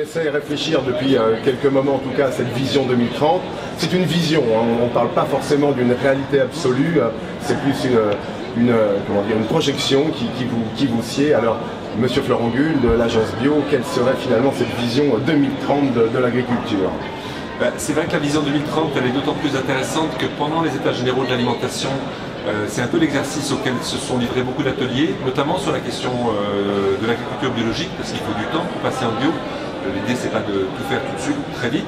laissait réfléchir depuis quelques moments, en tout cas, à cette vision 2030. C'est une vision, hein. On ne parle pas forcément d'une réalité absolue, c'est plus une projection qui vous sied. Alors, Monsieur Florent Gull de l'agence Bio, quelle serait finalement cette vision 2030 de l'agriculture? C'est vrai que la vision 2030, elle est d'autant plus intéressante que pendant les états généraux de l'alimentation, c'est un peu l'exercice auquel se sont livrés beaucoup d'ateliers, notamment sur la question de l'agriculture biologique, parce qu'il faut du temps pour passer en bio. L'idée, c'est pas de tout faire tout de suite, très vite.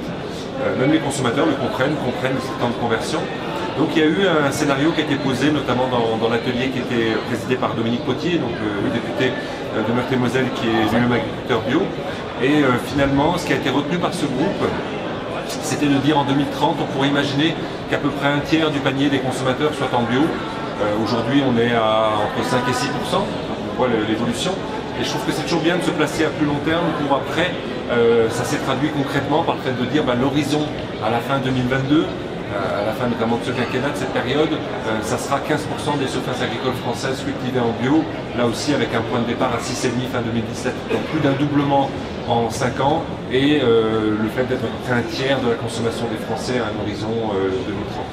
Même les consommateurs le comprennent ce temps de conversion. Donc il y a eu un scénario qui a été posé, notamment dans l'atelier qui était présidé par Dominique Potier, donc le député de Meurthe-et-Moselle qui est lui-même agriculteur bio. Et finalement, ce qui a été retenu par ce groupe, c'était de dire en 2030, on pourrait imaginer qu'à peu près un tiers du panier des consommateurs soit en bio. Aujourd'hui, on est à entre 5 et 6%, on voit l'évolution. Et je trouve que c'est toujours bien de se placer à plus long terme pour après, ça s'est traduit concrètement par le fait de dire l'horizon à la fin 2022, à la fin notamment de ce quinquennat, de cette période, ça sera 15% des surfaces agricoles françaises cultivées en bio, là aussi avec un point de départ à 6,5 fin 2017, donc plus d'un doublement en 5 ans, et le fait d'être un tiers de la consommation des Français à un horizon 2030.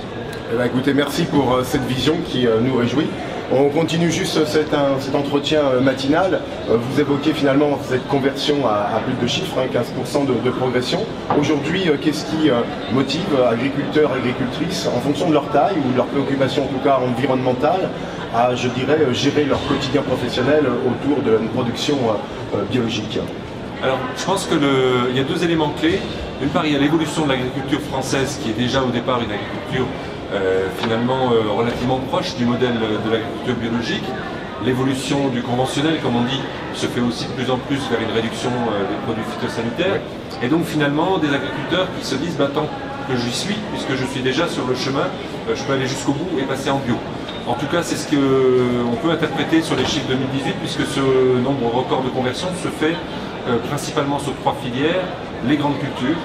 Eh bien, écoutez, merci pour cette vision qui nous réjouit. On continue juste cet entretien matinal. Vous évoquez finalement cette conversion à plus de chiffres, 15% de progression. Aujourd'hui, qu'est-ce qui motive agriculteurs, agricultrices, en fonction de leur taille ou de leur préoccupation en tout cas environnementale, à, je dirais, gérer leur quotidien professionnel autour de une production biologique? Alors, je pense qu'il y a deux éléments clés. D'une part, il y a l'évolution de l'agriculture française, qui est déjà au départ une agriculture finalement relativement proche du modèle de l'agriculture biologique. L'évolution du conventionnel, comme on dit, se fait aussi de plus en plus vers une réduction des produits phytosanitaires. Et donc finalement, des agriculteurs qui se disent, tant que j'y suis, puisque je suis déjà sur le chemin, je peux aller jusqu'au bout et passer en bio. En tout cas, c'est ce qu'on peut interpréter sur les chiffres 2018, puisque ce nombre record de conversion se fait principalement sur 3 filières: les grandes cultures,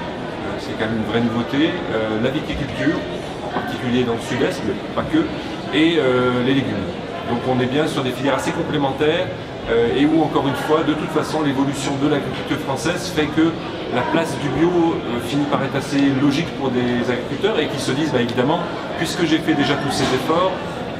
c'est quand même une vraie nouveauté, la viticulture, en particulier dans le sud-est, mais pas que, et les légumes. Donc on est bien sur des filières assez complémentaires et où, encore une fois, de toute façon, l'évolution de l'agriculture française fait que la place du bio finit par être assez logique pour des agriculteurs et qui se disent, évidemment, puisque j'ai fait déjà tous ces efforts,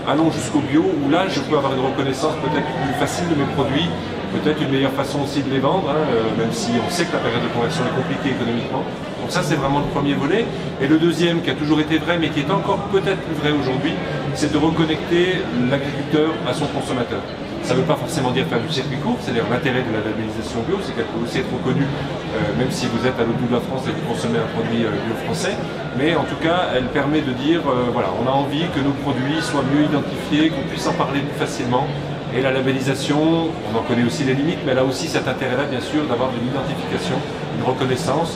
allons jusqu'au bio, où là je peux avoir une reconnaissance peut-être plus facile de mes produits, peut-être une meilleure façon aussi de les vendre, même si on sait que la période de conversion est compliquée économiquement. Donc ça, c'est vraiment le premier volet. Et le deuxième, qui a toujours été vrai, mais qui est encore peut-être plus vrai aujourd'hui, c'est de reconnecter l'agriculteur à son consommateur. Ça ne veut pas forcément dire faire du circuit court, c'est-à-dire l'intérêt de la labellisation bio, c'est qu'elle peut aussi être reconnue, même si vous êtes à l'autre bout de la France et que vous consommez un produit bio français. Mais en tout cas, elle permet de dire, voilà, on a envie que nos produits soient mieux identifiés, qu'on puisse en parler plus facilement. Et la labellisation, on en connaît aussi les limites, mais elle a aussi cet intérêt-là, bien sûr, d'avoir une identification, une reconnaissance.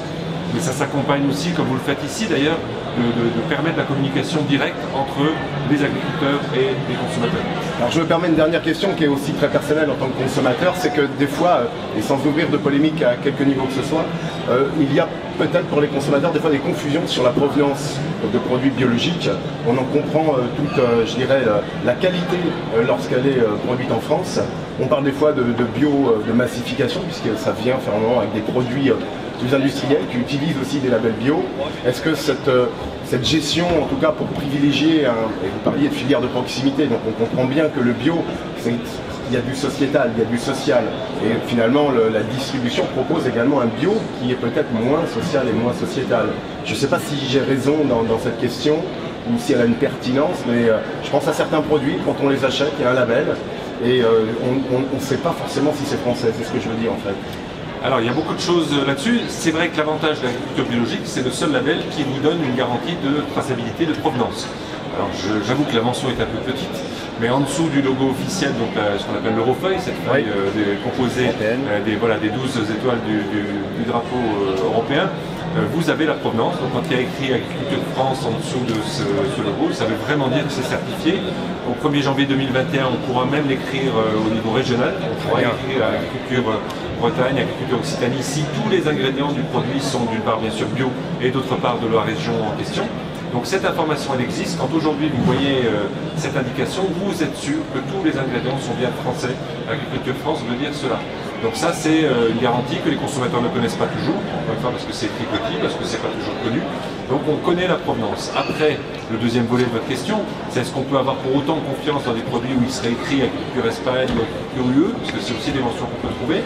Mais ça s'accompagne aussi, comme vous le faites ici d'ailleurs, de permettre la communication directe entre les agriculteurs et les consommateurs. Alors je me permets une dernière question qui est aussi très personnelle en tant que consommateur, c'est que des fois, et sans ouvrir de polémique à quelque niveau que ce soit, il y a peut-être pour les consommateurs des fois des confusions sur la provenance de produits biologiques. On en comprend toute, je dirais, la qualité lorsqu'elle est produite en France. On parle des fois de bio, de massification, puisque ça vient finalement avec des produits plus industriels qui utilisent aussi des labels bio. Est-ce que cette gestion, en tout cas pour privilégier, et vous parliez de filière de proximité, donc on comprend bien que le bio, il y a du sociétal, il y a du social, et finalement la distribution propose également un bio qui est peut-être moins social et moins sociétal. Je ne sais pas si j'ai raison dans cette question, ou si elle a une pertinence, mais je pense à certains produits, quand on les achète, il y a un label, et on ne sait pas forcément si c'est français, c'est ce que je veux dire en fait. Alors il y a beaucoup de choses là-dessus. C'est vrai que l'avantage de l'agriculture biologique, c'est le seul label qui vous donne une garantie de traçabilité, de provenance. Alors j'avoue que la mention est un peu petite, mais en dessous du logo officiel, donc ce qu'on appelle l'Eurofeuille, cette feuille composée des 12 étoiles du drapeau européen, vous avez la provenance. Donc quand il y a écrit Agriculture France en dessous de ce logo, ça veut vraiment dire que c'est certifié. Au 1er janvier 2021, on pourra même l'écrire au niveau régional. On pourra écrire Agriculture Bretagne, Agriculture Occitanie, si tous les ingrédients du produit sont d'une part bien sûr bio et d'autre part de la région en question. Donc cette information elle existe. Quand aujourd'hui vous voyez cette indication, vous êtes sûr que tous les ingrédients sont bien français. Agriculture France veut dire cela. Donc ça, c'est une garantie que les consommateurs ne connaissent pas toujours, encore une fois parce que c'est tricoté, parce que c'est pas toujours connu. Donc on connaît la provenance. Après, le deuxième volet de votre question, c'est est-ce qu'on peut avoir pour autant confiance dans des produits où il serait écrit agriculture Espagne ou agriculture UE, parce que c'est aussi des mentions qu'on peut trouver.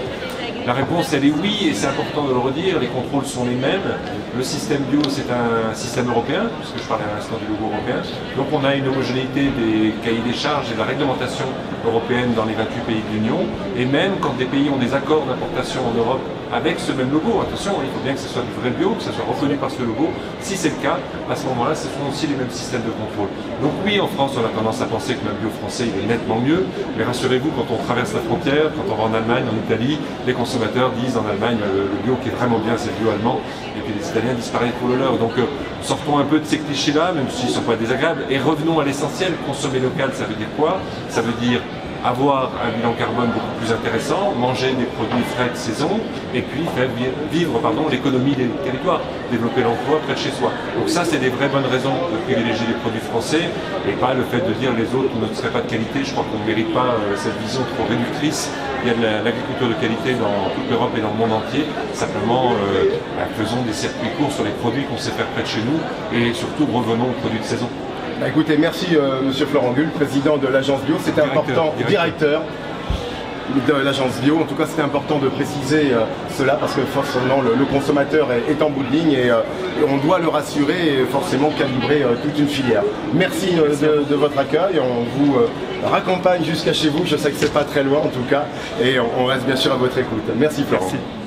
La réponse, elle est oui, et c'est important de le redire, les contrôles sont les mêmes. Le système bio, c'est un système européen, puisque je parlais à l'instant du logo européen. Donc on a une homogénéité des cahiers des charges et de la réglementation européenne dans les 28 pays de l'Union. Et même quand des pays ont des accords d'importation en Europe avec ce même logo, attention, il faut bien que ce soit du vrai bio, que ce soit reconnu par ce logo. Si c'est le cas, à ce moment-là, ce sont aussi les mêmes systèmes de contrôle. Donc oui, en France, on a tendance à penser que le bio français, il est nettement mieux. Mais rassurez-vous, quand on traverse la frontière, quand on va en Allemagne, en Italie, les consommateurs disent en Allemagne le bio qui est vraiment bien, c'est le bio allemand, et puis les Italiens disparaissent pour le leur. Donc sortons un peu de ces clichés-là, même s'ils ne sont pas désagréables, et revenons à l'essentiel. Consommer local, ça veut dire quoi? Ça veut dire avoir un bilan carbone beaucoup plus intéressant, manger des produits frais de saison, et puis faire vivre l'économie des territoires, développer l'emploi près de chez soi. Donc ça, c'est des vraies bonnes raisons de privilégier les produits français, et pas le fait de dire les autres ne seraient pas de qualité. Je crois qu'on ne mérite pas cette vision trop réductrice. Il y a de l'agriculture de qualité dans toute l'Europe et dans le monde entier. Simplement, faisons des circuits courts sur les produits qu'on sait faire près de chez nous, et surtout revenons aux produits de saison. Bah écoutez, merci Monsieur Florent Gull, président de l'agence Bio. C'était important, directeur de l'agence Bio. En tout cas, c'était important de préciser cela parce que forcément le consommateur est en bout de ligne et on doit le rassurer et forcément calibrer toute une filière. Merci de votre accueil. On vous raccompagne jusqu'à chez vous. Je sais que c'est pas très loin en tout cas et on reste bien sûr à votre écoute. Merci Florent. Merci.